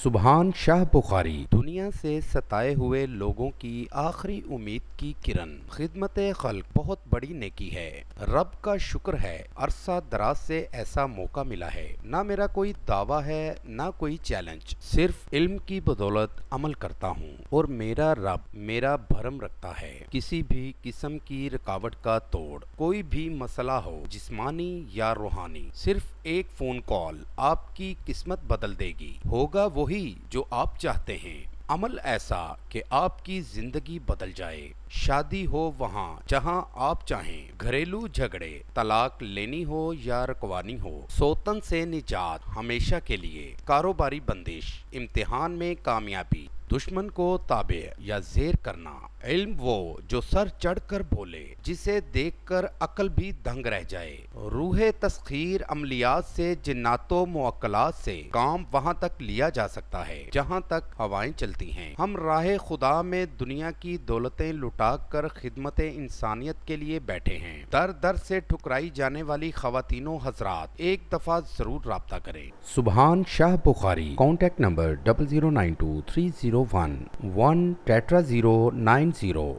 سبحان شاہ بخاری دنیا سے ستائے ہوئے لوگوں کی آخری امید کی کرن خدمت خلق بہت بڑی نیکی ہے۔ رب کا شکر ہے عرصہ دراز سے ایسا موقع ملا ہے۔ نہ میرا کوئی دعویٰ ہے نہ کوئی چیلنج، صرف علم کی بدولت عمل کرتا ہوں اور میرا رب میرا بھرم رکھتا ہے۔ کسی بھی قسم کی رکاوٹ کا توڑ، کوئی بھی مسئلہ ہو جسمانی یا روحانی، صرف ایک فون کال آپ کی قسمت بدل دے گی۔ ہوگا وہی جو آپ چاہتے ہیں، عمل ایسا کہ آپ کی زندگی بدل جائے۔ شادی ہو وہاں جہاں آپ چاہیں، گھریلو جھگڑے، طلاق لینی ہو یا رکوانی ہو، سوتن سے نجات ہمیشہ کے لیے، کاروباری بندش، امتحان میں کامیابی، دشمن کو تابع یا زیر کرنا، علم وہ جو سر چڑھ کر بولے، جسے دیکھ کر عقل بھی دنگ رہ جائے، روح تسخیر عملیات سے، جنات و موکلات سے کام وہاں تک لیا جا سکتا ہے جہاں تک ہوائیں چلتی ہیں۔ ہم راہ خدا میں دنیا کی دولتیں لٹا کر خدمت انسانیت کے لیے بیٹھے ہیں۔ در در سے ٹھکرائی جانے والی خواتین و حضرات ایک دفعہ ضرور رابطہ کریں۔ سبحان شاہ بخاری، کانٹیکٹ نمبر 00923011 19090